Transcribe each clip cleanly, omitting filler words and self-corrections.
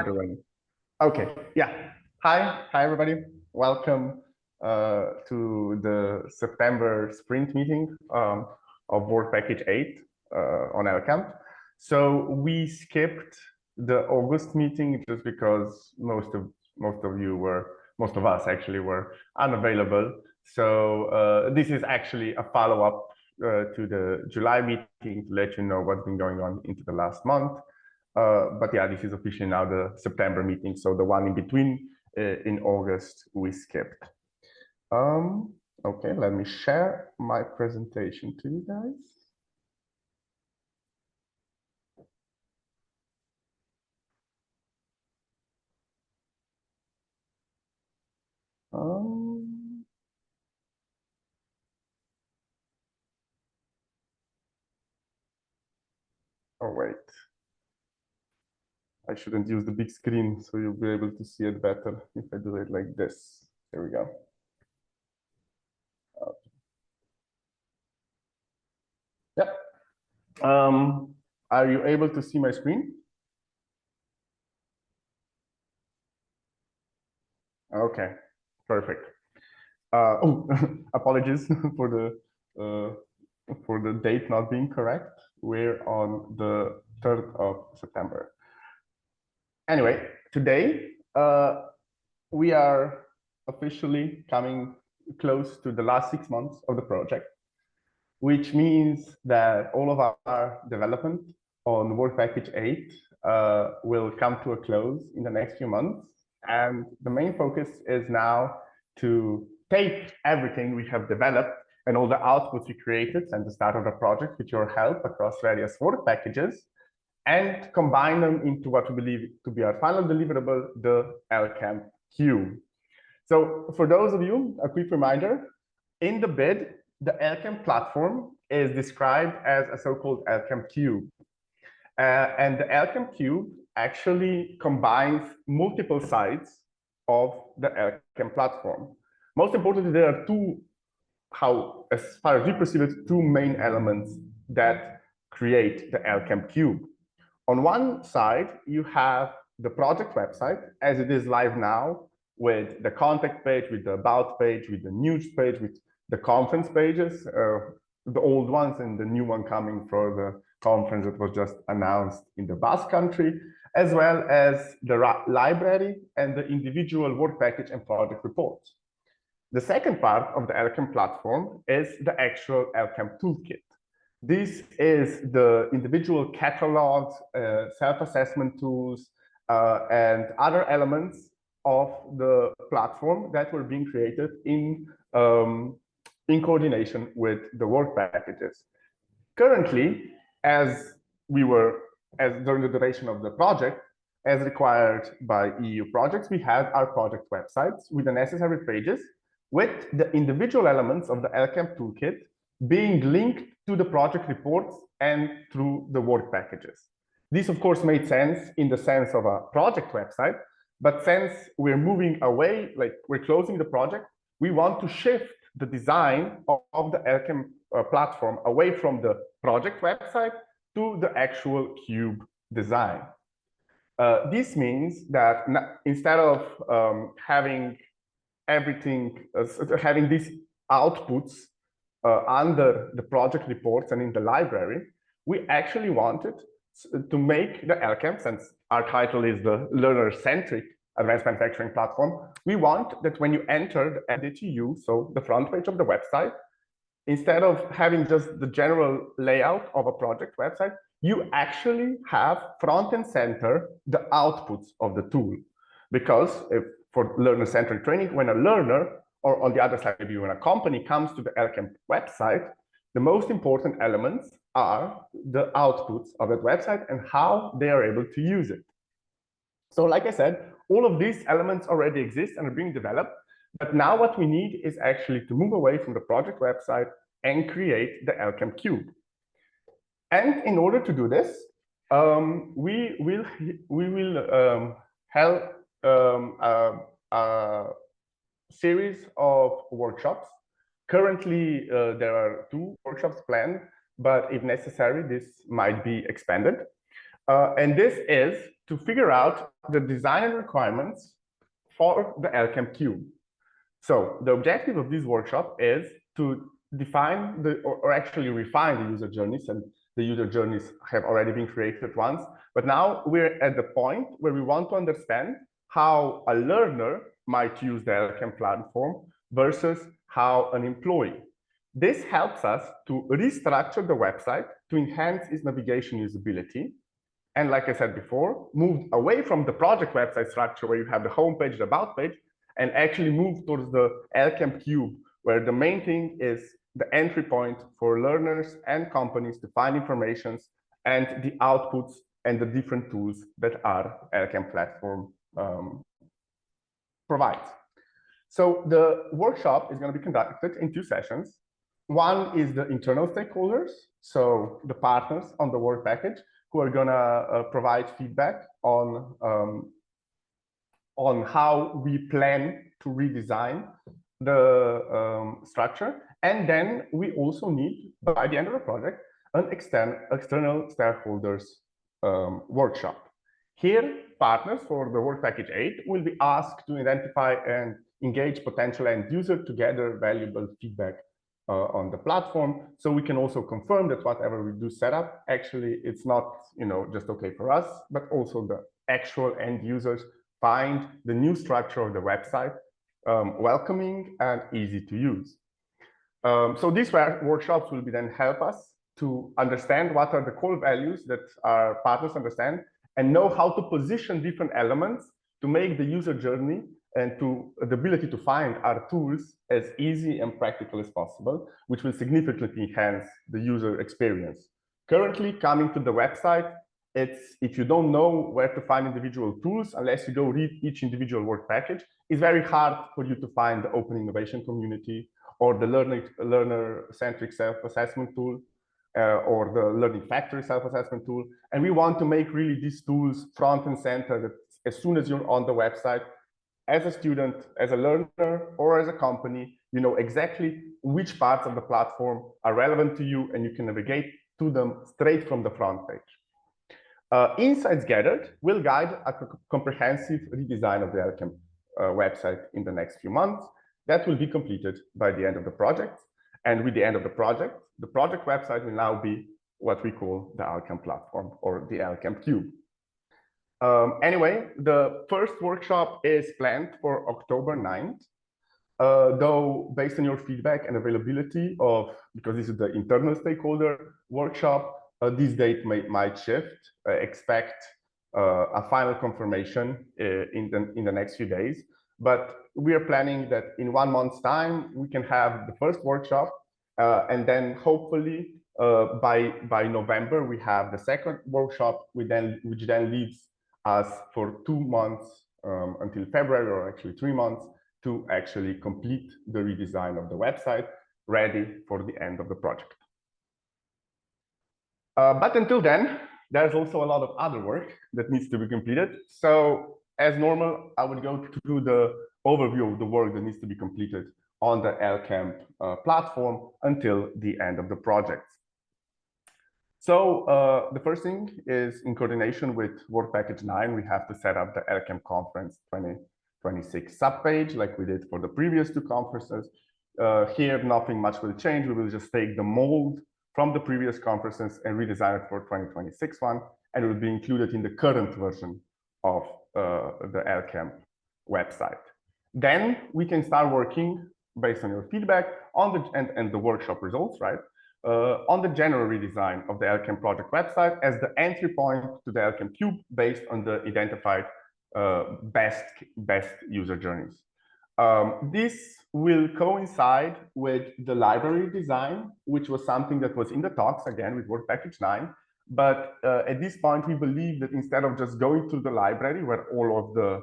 Everyone. Okay, yeah. Hi everybody. Welcome to the September sprint meeting of Work Package 8 on LCAMP. So we skipped the August meeting just because most of us actually were unavailable. So this is actually a follow-up to the July meeting to let you know what's been going on into the last month. But yeah, this is officially now the September meeting. So the one in between in August, we skipped. Okay, let me share my presentation to you guys. Oh, wait. I shouldn't use the big screen, so you'll be able to see it better if I do it like this. Here we go. Okay. Yeah. Are you able to see my screen? Okay, perfect. Oh, apologies for the date not being correct. We're on the 3rd of September. Anyway, today we are officially coming close to the last 6 months of the project, which means that all of our development on Work Package 8 will come to a close in the next few months. And the main focus is now to take everything we have developed and all the outputs we created and the start of the project with your help across various work packages and combine them into what we believe to be our final deliverable, the LCAMP cube. So for those of you, a quick reminder, in the bid, the LCAMP platform is described as a so-called LCAMP cube. And the LCAMP cube actually combines multiple sides of the LCAMP platform. Most importantly, there are as far as we perceive it, two main elements that create the LCAMP cube. On one side, you have the project website as it is live now, with the contact page, with the about page, with the news page, with the conference pages, the old ones and the new one coming for the conference that was just announced in the Basque Country, as well as the library and the individual work package and project reports. The second part of the LCAMP platform is the actual LCAMP toolkit. This is the individual catalogs, self-assessment tools, and other elements of the platform that were being created in coordination with the work packages. Currently, during the duration of the project, as required by EU projects, we have our project websites with the necessary pages with the individual elements of the LCAMP toolkit being linked to the project reports and through the work packages. This, of course, made sense in the sense of a project website, but since we're moving away, like we're closing the project, we want to shift the design of the LCAMP platform away from the project website to the actual cube design. This means that instead of having these outputs under the project reports and in the library, we actually wanted to make the LCAMP, since our title is the learner-centric advanced manufacturing platform, we want that when you enter the DTU, so the front page of the website, instead of having just the general layout of a project website, you actually have front and center the outputs of the tool. Because for learner-centered training, when a learner, or on the other side, maybe when a company comes to the LCAMP website, the most important elements are the outputs of that website and how they are able to use it. So like I said, all of these elements already exist and are being developed, but now what we need is actually to move away from the project website and create the LCAMP cube. And in order to do this, we will have a series of workshops. Currently, there are 2 workshops planned, but if necessary, this might be expanded. And this is to figure out the design and requirements for the LCAMP cube. So the objective of this workshop is to define or actually refine the user journeys, and the user journeys have already been created once, but now we're at the point where we want to understand how a learner might use the LCAMP platform versus how an employee. This helps us to restructure the website to enhance its navigation usability. And like I said before, move away from the project website structure where you have the homepage, the about page, and actually move towards the LCAMP cube, where the main thing is the entry point for learners and companies to find information and the outputs and the different tools that our LCAMP platform provides. So the workshop is going to be conducted in 2 sessions. One is the internal stakeholders, so the partners on the work package, who are going to provide feedback on how we plan to redesign the structure. And then we also need, by the end of the project, an external stakeholders workshop. Here, partners for the work package 8 will be asked to identify and engage potential end users to gather valuable feedback on the platform, so we can also confirm that whatever we do set up, actually it's not just okay for us, but also the actual end users find the new structure of the website welcoming and easy to use. So these workshops will then help us to understand what are the core values that our partners understand and know how to position different elements to make the user journey and to the ability to find our tools as easy and practical as possible, which will significantly enhance the user experience. Currently, coming to the website, if you don't know where to find individual tools, unless you go read each individual work package, it's very hard for you to find the open innovation community or the learner-centric self-assessment tool or the learning factory self-assessment tool. And we want to make really these tools front and center, that as soon as you're on the website, as a student, as a learner, or as a company, you know exactly which parts of the platform are relevant to you, and you can navigate to them straight from the front page. Insights gathered will guide a comprehensive redesign of the LCAMP website in the next few months. That will be completed by the end of the project. And with the end of the project website will now be what we call the LCAMP platform, or the LCAMP cube. Anyway, the first workshop is planned for October 9th, though based on your feedback and availability because this is the internal stakeholder workshop, this date might shift. Expect a final confirmation in the next few days. But we are planning that in 1 month's time, we can have the first workshop, and then hopefully by November, we have the second workshop, which then leaves us for 2 months until February, or actually 3 months, to actually complete the redesign of the website, ready for the end of the project. But until then, there's also a lot of other work that needs to be completed. So as normal, I would go through the overview of the work that needs to be completed on the LCAMP platform until the end of the project. So the first thing is, in coordination with Work Package 9, we have to set up the LCAMP Conference 2026 subpage, like we did for the previous 2 conferences. Here, nothing much will change. We will just take the mold from the previous conferences and redesign it for 2026 one, and it will be included in the current version of the LCAMP website. Then we can start working based on your feedback on the workshop results, right? On the general redesign of the LCAMP project website as the entry point to the LCAMP cube based on the identified best user journeys. This will coincide with the library design, which was something that was in the talks again with Work Package 9. But at this point, we believe that instead of just going to the library where all of the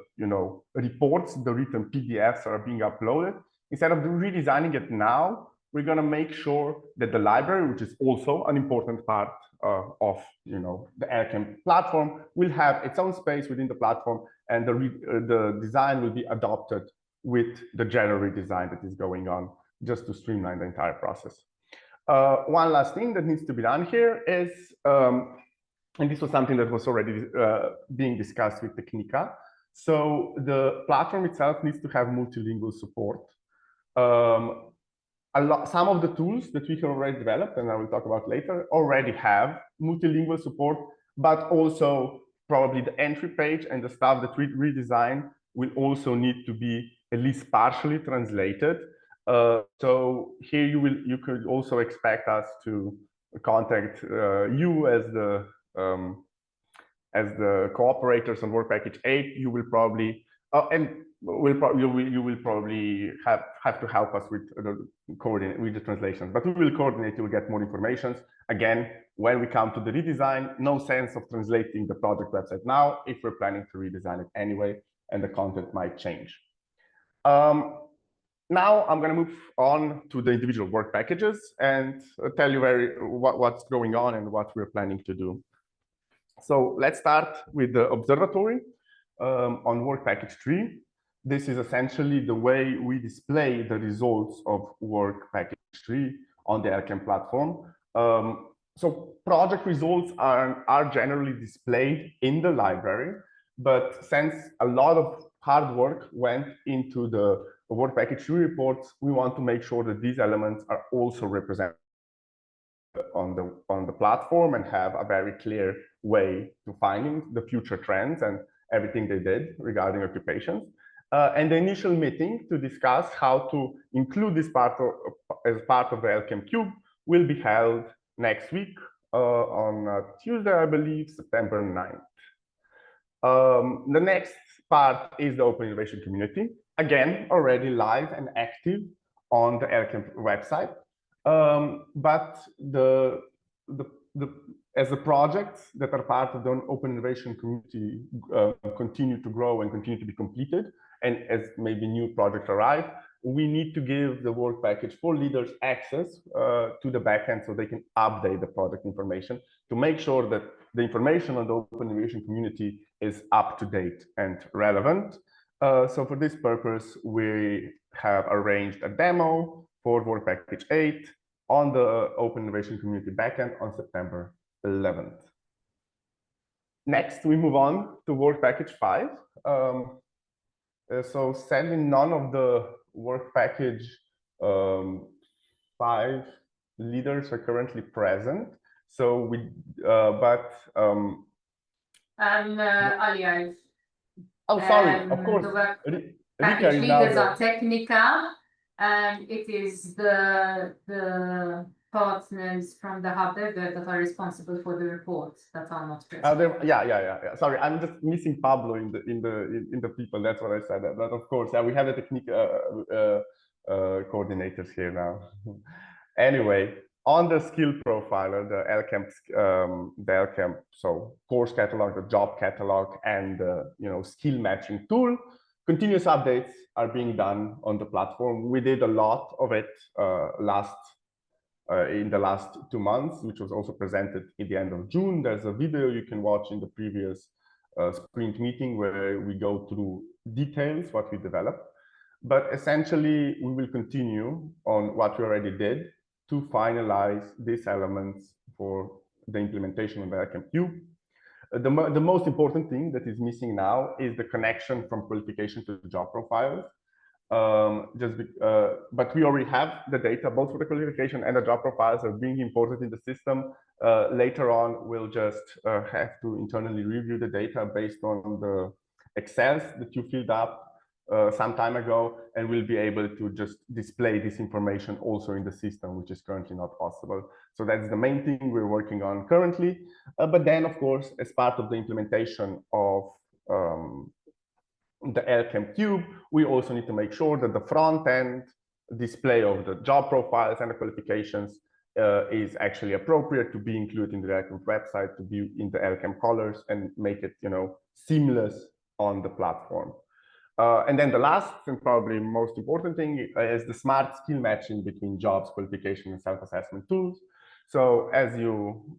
reports, the written PDFs are being uploaded, instead of redesigning it now, we're going to make sure that the library, which is also an important part of the LCAMP platform, will have its own space within the platform, and the design will be adopted with the general redesign that is going on, just to streamline the entire process. One last thing that needs to be done here is And this was something that was already being discussed with Technica. So the platform itself needs to have multilingual support. Some of the tools that we have already developed, and I will talk about later, already have multilingual support, but also probably the entry page and the stuff that we redesign will also need to be at least partially translated. So here you could also expect us to contact you as the cooperators on work package 8. You will probably you will probably have to help us with the translations, but we will coordinate. You will get more information. Again, when we come to the redesign, no sense of translating the project website now if we're planning to redesign it anyway, and the content might change. Now I'm going to move on to the individual work packages and tell you what's going on and what we're planning to do. So let's start with the observatory on work package 3. This is essentially the way we display the results of work package 3 on the LCAMP platform. So project results are generally displayed in the library, but since a lot of hard work went into the work package 3 reports, we want to make sure that these elements are also represented on the platform and have a very clear way to finding the future trends and everything they did regarding occupations. And the initial meeting to discuss how to include this part as part of the LCAMP Cube will be held next week on Tuesday, I believe, September 9th. The next part is the Open Innovation Community, again, already live and active on the LCAMP website. But as the projects that are part of the Open Innovation Community continue to grow and continue to be completed, and as maybe new projects arrive, we need to give the work package for leaders access to the backend so they can update the project information to make sure that the information on the Open Innovation Community is up to date and relevant. So for this purpose, we have arranged a demo for work package 8 on the Open Innovation Community backend on September 11th. Next, we move on to work package 5. So sadly, none of the work package 5 leaders are currently present. So we, Aliyev. Oh, sorry, of course. The package leaders are Technica, and it is the partners from the hub that are responsible for the reports that are not present. Yeah. Sorry, I'm just missing Pablo in the people. That's what I said. But of course, yeah, we have the technique coordinators here now. Anyway, on the skill profiler, the LCAMP, so course catalog, the job catalog, and the skill matching tool, continuous updates are being done on the platform. We did a lot of it in the last 2 months, which was also presented at the end of June. There's a video you can watch in the previous sprint meeting where we go through details what we developed. But essentially, we will continue on what we already did to finalize these elements for the implementation of the LCAMP Cube. The most important thing that is missing now is the connection from qualification to the job profiles. But we already have the data, both for the qualification and the job profiles are being imported in the system. Later on, we'll just have to internally review the data based on the Excels that you filled up some time ago, and we'll be able to just display this information also in the system, which is currently not possible. So that's the main thing we're working on currently. But then, of course, as part of the implementation of the LCAMP Cube, we also need to make sure that the front end display of the job profiles and the qualifications is actually appropriate to be included in the LCAMP website, to be in the LCAMP colors and make it, seamless on the platform. And then the last and probably most important thing is the smart skill matching between jobs, qualification, and self-assessment tools. So as you,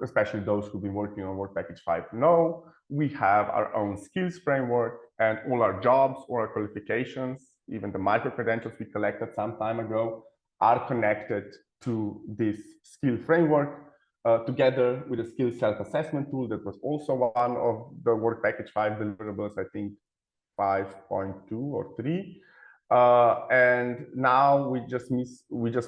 especially those who've been working on Work Package 5 know, we have our own skills framework, and all our jobs or our qualifications, even the micro-credentials we collected some time ago, are connected to this skill framework. together with a skills self-assessment tool that was also one of the Work Package 5 deliverables, I think 5.2 or 3. And now we just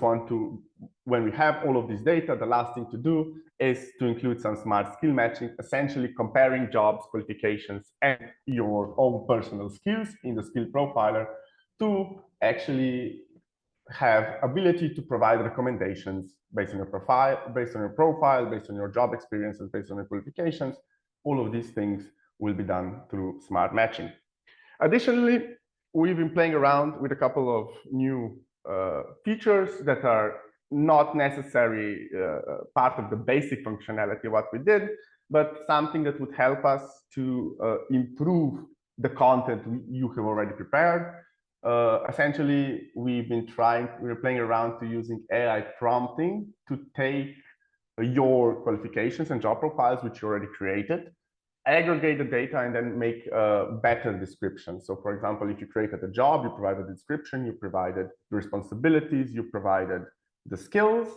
want to, when we have all of this data, the last thing to do is to include some smart skill matching, essentially comparing jobs, qualifications, and your own personal skills in the skill profiler to actually have ability to provide recommendations based on your profile, based on your job experiences, based on your qualifications. All of these things will be done through smart matching. Additionally, we've been playing around with a couple of new features that are not necessarily part of the basic functionality of what we did, but something that would help us to improve the content you have already prepared. Essentially, we're playing around to using AI prompting to take your qualifications and job profiles, which you already created, aggregate the data, and then make a better description. So for example, if you created a job, you provided the description, you provided the responsibilities, you provided the skills.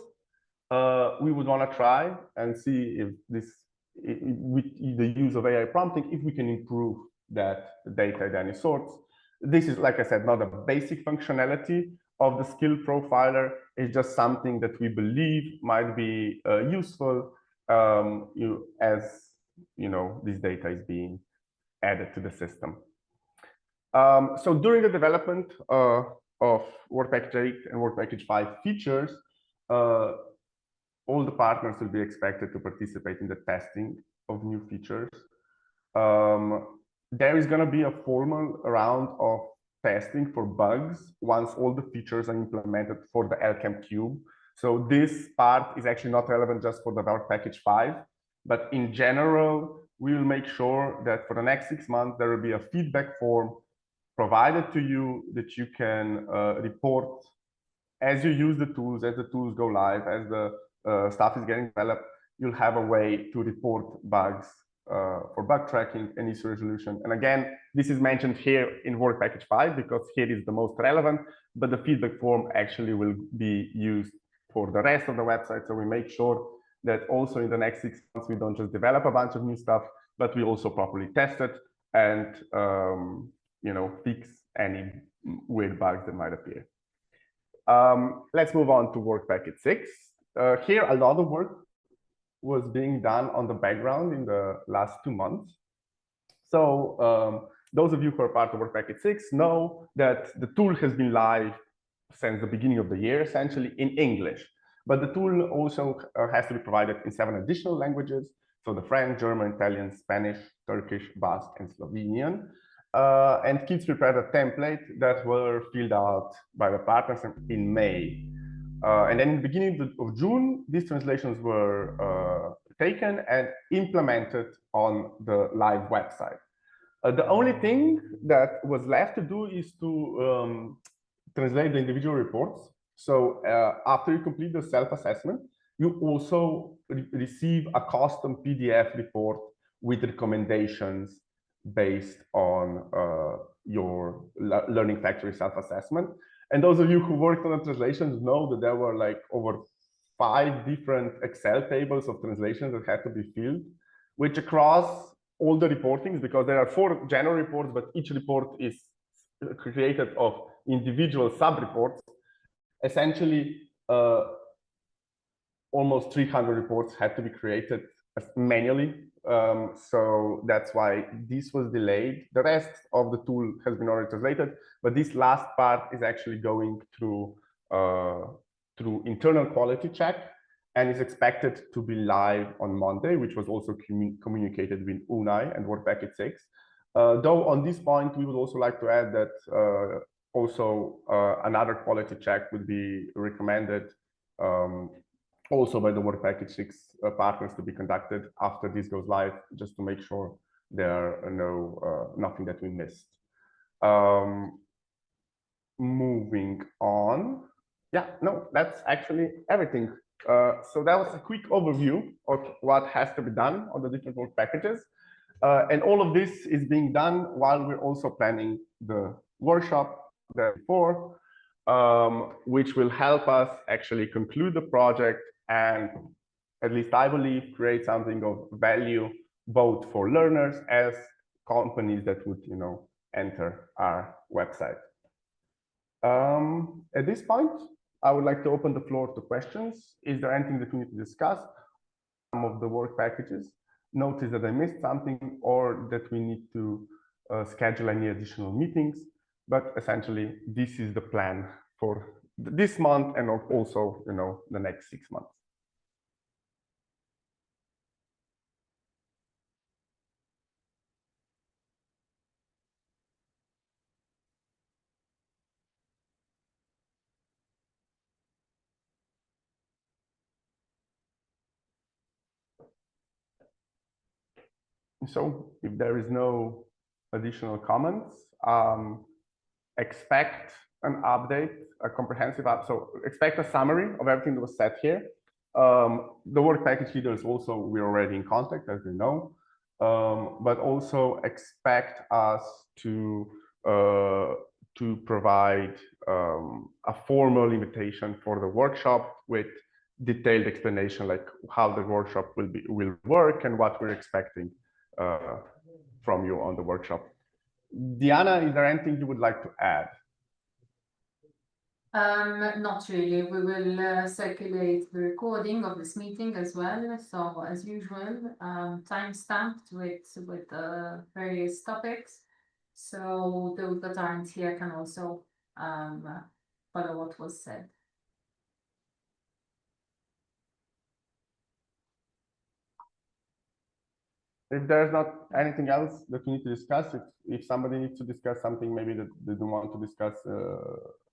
We would want to try and see if with the use of AI prompting, if we can improve that data at any sorts. This is, like I said, not a basic functionality of the skill profiler. It's just something that we believe might be useful as this data is being added to the system. So during the development of Work Package 8 and Work Package 5 features, all the partners will be expected to participate in the testing of new features. There is going to be a formal round of testing for bugs once all the features are implemented for the LCAMP cube. So this part is actually not relevant just for the Work Package 5, but in general, we will make sure that for the next 6 months, there will be a feedback form provided to you that you can report as you use the tools, as the tools go live, as the stuff is getting developed. You'll have a way to report bugs for bug tracking and issue resolution. And again, this is mentioned here in Work Package 5 because here is the most relevant, but the feedback form actually will be used for the rest of the website. So we make sure that also in the next 6 months, we don't just develop a bunch of new stuff, but we also properly test it and fix any weird bugs that might appear. Let's move on to Work Package 6. Here, a lot of work was being done on the background in the last 2 months. So those of you who are part of Work Package 6 know that the tool has been live since the beginning of the year, essentially in English. But the tool also has to be provided in 7 additional languages. So the French, German, Italian, Spanish, Turkish, Basque, and Slovenian. And Kids prepared a template that were filled out by the partners in May. And then in the beginning of June, these translations were taken and implemented on the live website. The only thing that was left to do is to translate the individual reports. So after you complete the self-assessment, you also receive a custom PDF report with recommendations based on your Learning Factory self-assessment. And those of you who worked on the translations know that there were like over 5 different Excel tables of translations that had to be filled, which across all the reportings, because there are 4 general reports, but each report is created of individual sub-reports. Essentially, almost 300 reports had to be created manually. So that's why this was delayed. The rest of the tool has been already translated, but this last part is actually going through internal quality check and is expected to be live on Monday, which was also communicated with UNAI and Work Package 6. Though on this point, we would also like to add that another quality check would be recommended also by the Work Package 6 partners to be conducted after this goes live, just to make sure there are nothing that we missed. Moving on. Yeah, no, that's actually everything. So that was a quick overview of what has to be done on the different work packages. And all of this is being done while we're also planning the workshop before, which will help us actually conclude the project and at least I believe, create something of value both for learners as companies that would, enter our website. At this point, I would like to open the floor to questions. Is there anything that we need to discuss? Some of the work packages, notice that I missed something, or that we need to schedule any additional meetings. But essentially, this is the plan for this month and also, the next 6 months. So if there is no additional comments, expect an update, a comprehensive so expect a summary of everything that was said here. The work package leaders also, we're already in contact, as you know, but also expect us to provide a formal invitation for the workshop with detailed explanation, like how the workshop will work and what we're expecting from you on the workshop. Diana, is there anything you would like to add? Not really. We will circulate the recording of this meeting as well. So as usual, time-stamped with various topics. So those that aren't here can also follow what was said. If there's not anything else that we need to discuss, if somebody needs to discuss something maybe that they don't want to discuss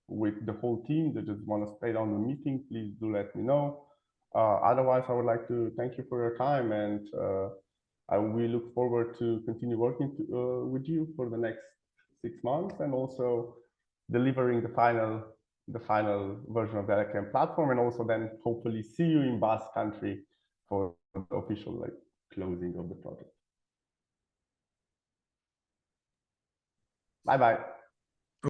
with the whole team, they just want to stay on the meeting, please do let me know. Otherwise, I would like to thank you for your time, and we look forward to continue working with you for the next 6 months, and also delivering the final version of the LCAMP platform, and also then hopefully see you in Basque Country for the official closing of the project. Bye-bye.